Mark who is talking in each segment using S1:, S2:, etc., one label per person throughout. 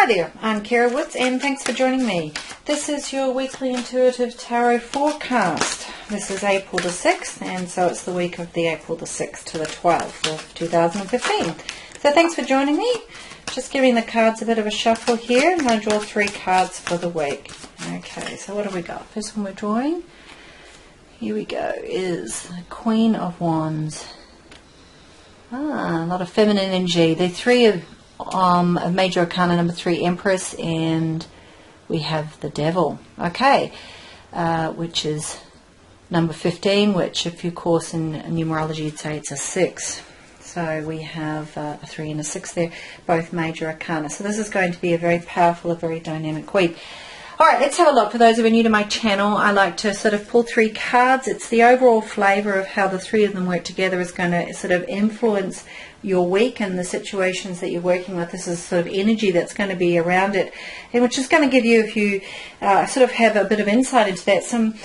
S1: Hi there, I'm Kara Woods and thanks for joining me. This is your weekly intuitive tarot forecast. This is April the 6th, and so it's the week of the April the 6th to the 12th of 2015. So thanks for joining me. Just giving the cards a bit of a shuffle here. I'm going to draw 3 cards for the week. Okay, so what have we got? First one we're drawing, here we go, is the Queen of Wands. A lot of feminine energy. The 3 of Major Arcana number 3, Empress, and we have the Devil. Okay, which is number 15, which if you course in numerology you'd say it's a 6. So we have a 3 and a 6 there, both Major Arcana. So this is going to be a very powerful, a very dynamic week. Alright, let's have a look. For those who are new to my channel, I like to sort of pull 3 cards. It's the overall flavour of how the 3 of them work together is going to sort of influence your week and the situations that you're working with. This is sort of energy that's going to be around it, and which is going to give you, if you sort of have a bit of insight into that, some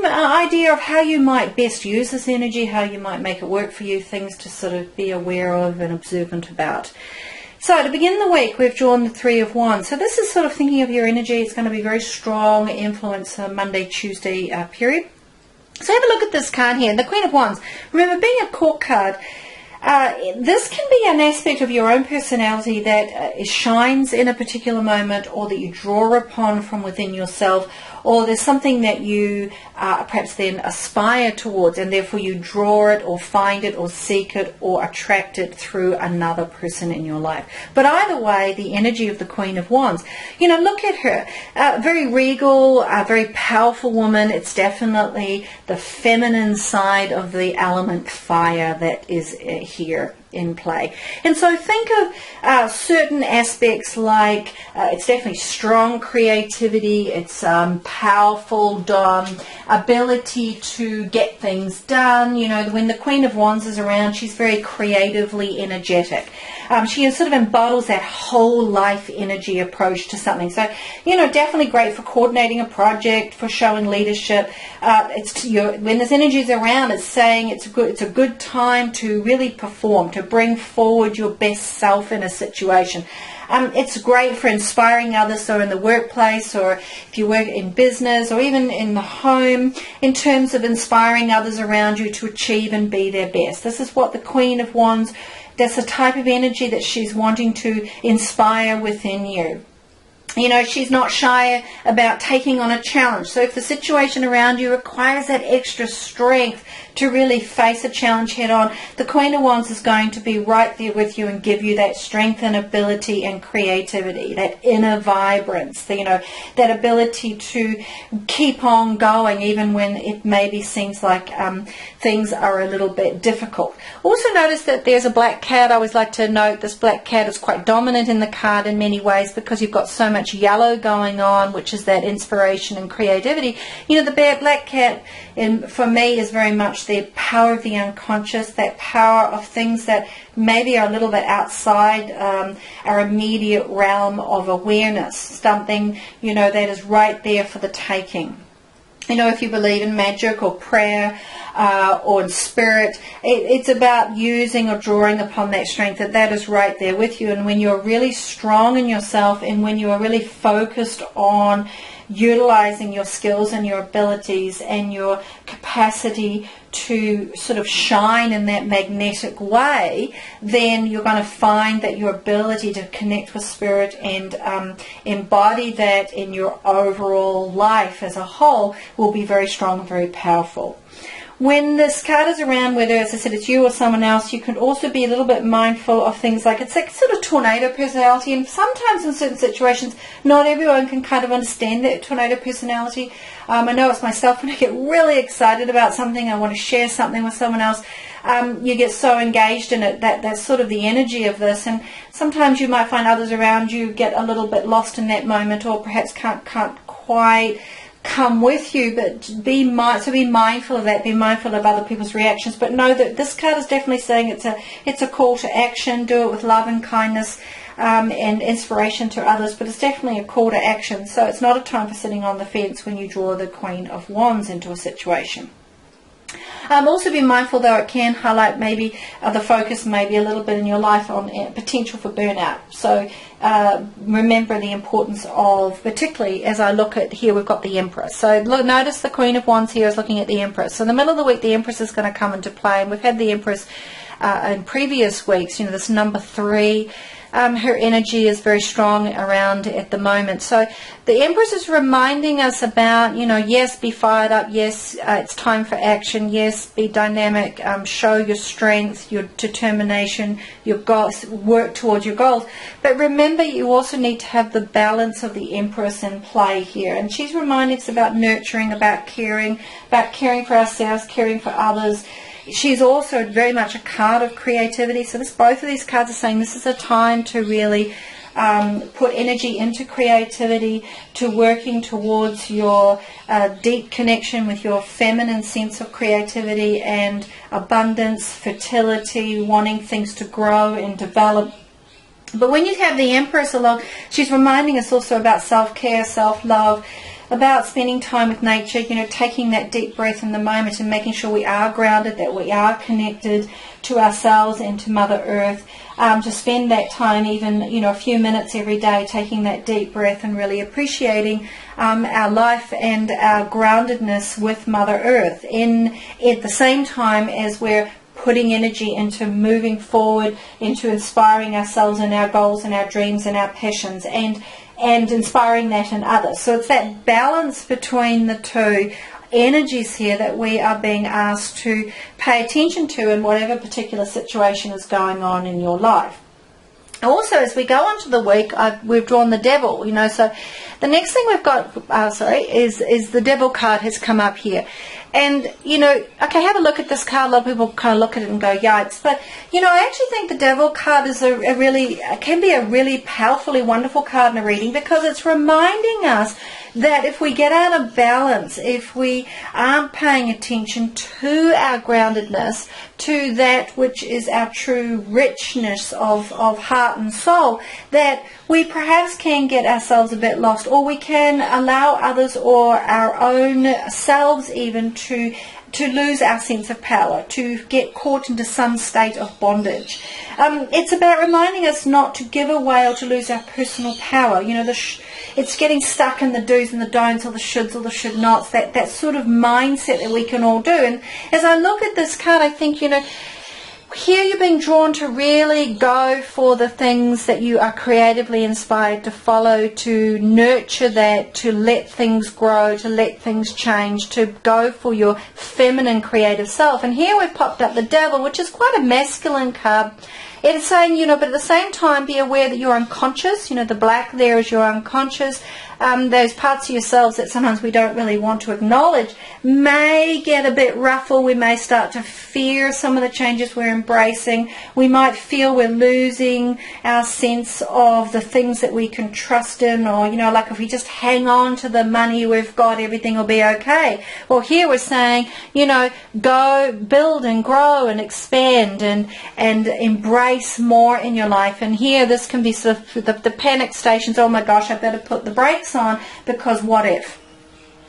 S1: idea of how you might best use this energy, how you might make it work for you, things to sort of be aware of and observant about. So to begin the week, we've drawn the 3 of Wands. So this is sort of thinking of your energy. It's going to be very strong influence Monday, Tuesday period. So have a look at this card here, the Queen of Wands. Remember, being a court card, this can be an aspect of your own personality that shines in a particular moment, or that you draw upon from within yourself, or there's something that you perhaps then aspire towards, and therefore you draw it or find it or seek it or attract it through another person in your life. But either way, the energy of the Queen of Wands, you know, look at her, very regal, very powerful woman. It's definitely the feminine side of the element fire that is here in play. And so think of certain aspects like it's definitely strong creativity, it's powerful ability to get things done. You know, when the Queen of Wands is around, she's very creatively energetic. She sort of embodies that whole life energy approach to something. So, you know, definitely great for coordinating a project, for showing leadership. When this energy is around, it's saying it's a good time to really perform, to bring forward your best self in a situation. It's great for inspiring others, so in the workplace, or if you work in business, or even in the home, in terms of inspiring others around you to achieve and be their best. This is what the Queen of Wands, that's the type of energy that she's wanting to inspire within you. You know, she's not shy about taking on a challenge. So if the situation around you requires that extra strength to really face a challenge head on, the Queen of Wands is going to be right there with you and give you that strength and ability and creativity, that inner vibrance, you know, that ability to keep on going even when it maybe seems like things are a little bit difficult. Also notice that there's a black cat. I always like to note this black cat is quite dominant in the card in many ways, because you've got so much yellow going on, which is that inspiration and creativity. You know, the black cat, for me, is very much the power of the unconscious, that power of things that maybe are a little bit outside our immediate realm of awareness, something, you know, that is right there for the taking. You know, if you believe in magic or prayer or in spirit, it's about using or drawing upon that strength, that is right there with you. And when you're really strong in yourself, and when you are really focused on utilizing your skills and your abilities and your capacity to sort of shine in that magnetic way, then you're going to find that your ability to connect with spirit and embody that in your overall life as a whole will be very strong and very powerful. When this card is around, whether, as I said, it's you or someone else, you can also be a little bit mindful of things like, it's like sort of tornado personality, and sometimes in certain situations not everyone can kind of understand that tornado personality. I know it's myself, when I get really excited about something, I want to share something with someone else, you get so engaged in it, that's sort of the energy of this, and sometimes you might find others around you get a little bit lost in that moment, or perhaps can't quite come with you, but be mindful of that, be mindful of other people's reactions, but know that this card is definitely saying it's a call to action. Do it with love and kindness and inspiration to others, but it's definitely a call to action. So it's not a time for sitting on the fence when you draw the Queen of Wands into a situation. Also be mindful, though, it can highlight maybe the focus maybe a little bit in your life on potential for burnout. So remember the importance of, particularly as I look at here, we've got the Empress. So look, notice the Queen of Wands here is looking at the Empress. So in the middle of the week, the Empress is going to come into play, and we've had the Empress in previous weeks, this number 3. Her energy is very strong around at the moment. So the Empress is reminding us about, yes, be fired up. Yes, it's time for action. Yes, be dynamic. Show your strength, your determination, your goals, work towards your goals. But remember, you also need to have the balance of the Empress in play here. And she's reminding us about nurturing, about caring for ourselves, caring for others. She's also very much a card of creativity. So both of these cards are saying this is a time to really put energy into creativity, to working towards your deep connection with your feminine sense of creativity and abundance, fertility, wanting things to grow and develop. But when you have the Empress along, she's reminding us also about self-care, self-love, about spending time with nature, taking that deep breath in the moment and making sure we are grounded, that we are connected to ourselves and to Mother Earth, to spend that time, even, a few minutes every day, taking that deep breath and really appreciating our life and our groundedness with Mother Earth. At the same time as we're putting energy into moving forward, into inspiring ourselves and our goals and our dreams and our passions, and inspiring that in others. So it's that balance between the two energies here that we are being asked to pay attention to in whatever particular situation is going on in your life. Also, as we go on to the week, we've drawn the Devil, so the next thing we've got, is the Devil card has come up here. And, okay, have a look at this card. A lot of people kind of look at it and go, yikes. But, I actually think the Devil card is can be a really powerfully wonderful card in a reading, because it's reminding us that if we get out of balance, if we aren't paying attention to our groundedness, to that which is our true richness of heart and soul, that we perhaps can get ourselves a bit lost, or we can allow others or our own selves even to lose our sense of power, to get caught into some state of bondage. It's about reminding us not to give away or to lose our personal power. It's getting stuck in the do's and the don'ts, or the shoulds or the should nots, that sort of mindset that we can all do. And as I look at this card, I think, here you're being drawn to really go for the things that you are creatively inspired to follow, to nurture that, to let things grow, to let things change, to go for your feminine creative self. And here we've popped up the Devil, which is quite a masculine card. It's saying, but at the same time, be aware that you're unconscious. The black there is your unconscious. Those parts of yourselves that sometimes we don't really want to acknowledge may get a bit ruffled. We may start to fear some of the changes we're embracing. We might feel we're losing our sense of the things that we can trust in, or, like if we just hang on to the money we've got, everything will be okay. Well, here we're saying, go build and grow and expand and embrace more in your life. And here this can be sort of the panic stations. Oh my gosh, I better put the brakes on, because what if?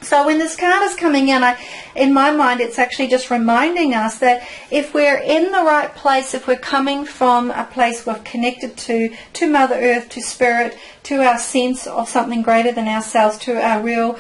S1: So when this card is coming in my mind, it's actually just reminding us that if we're in the right place, if we're coming from a place we're connected to Mother Earth, to Spirit, to our sense of something greater than ourselves, to our real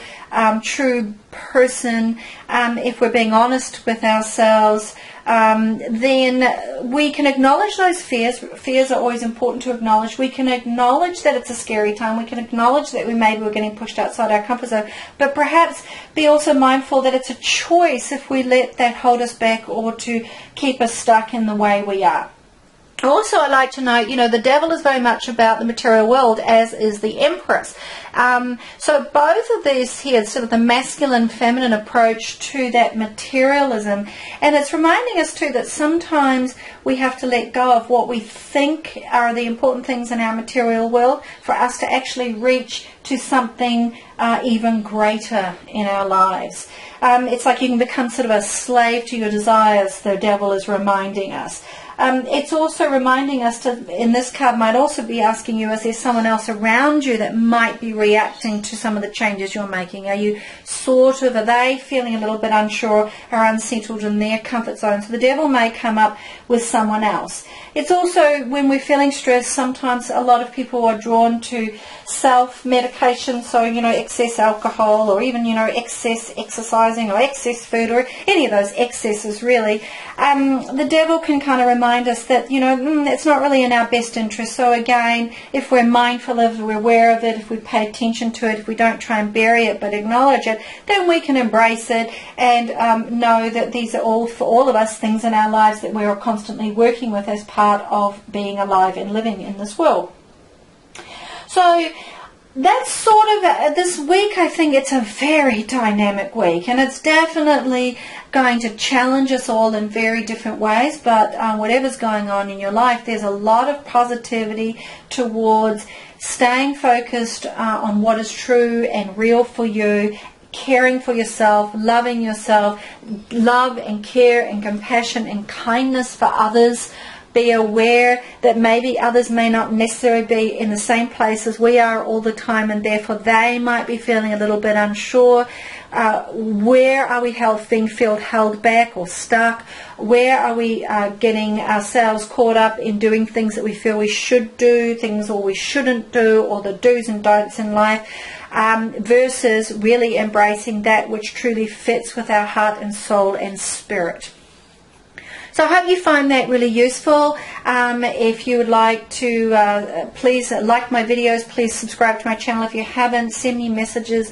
S1: true person, if we're being honest with ourselves, then we can acknowledge those fears. Fears are always important to acknowledge. We can acknowledge that it's a scary time. We can acknowledge that we're getting pushed outside our comfort zone. But perhaps be also mindful that it's a choice if we let that hold us back or to keep us stuck in the way we are. Also, I like to note, the Devil is very much about the material world, as is the Empress. So both of these here, sort of the masculine, feminine approach to that materialism. And it's reminding us too that sometimes we have to let go of what we think are the important things in our material world for us to actually reach to something even greater in our lives. It's like you can become sort of a slave to your desires, the Devil is reminding us. It's also reminding us to, in this card, might also be asking you, is there someone else around you that might be reacting to some of the changes you're making? Are you are they feeling a little bit unsure or unsettled in their comfort zone? So the devil may come up with someone else. It's also, when we're feeling stressed, sometimes a lot of people are drawn to self-medication, so, excess alcohol, or even, excess exercising, or excess food, or any of those excesses, really. The devil can kind of remind us that, it's not really in our best interest. So again, if we're mindful of it, we're aware of it, if we pay attention to it, if we don't try and bury it but acknowledge it, then we can embrace it and know that these are all, for all of us, things in our lives that we're constantly working with as part of being alive and living in this world. So that's sort of, this week, I think it's a very dynamic week, and it's definitely going to challenge us all in very different ways, but whatever's going on in your life, there's a lot of positivity towards staying focused on what is true and real for you, caring for yourself, loving yourself, love and care and compassion and kindness for others. Be aware that maybe others may not necessarily be in the same place as we are all the time, and therefore they might be feeling a little bit unsure. Where are we being held back or stuck? Where are we getting ourselves caught up in doing things that we feel we should do, things or we shouldn't do, or the do's and don'ts in life, versus really embracing that which truly fits with our heart and soul and spirit. So I hope you find that really useful. If you would like to, please like my videos. Please subscribe to my channel if you haven't. Send me messages.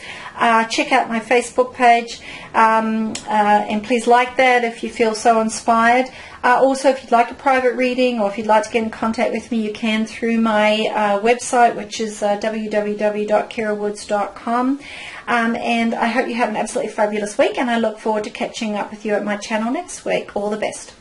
S1: Check out my Facebook page. And please like that if you feel so inspired. Also, if you'd like a private reading, or if you'd like to get in contact with me, you can through my website, which is www.kerawoods.com. And I hope you have an absolutely fabulous week, and I look forward to catching up with you at my channel next week. All the best.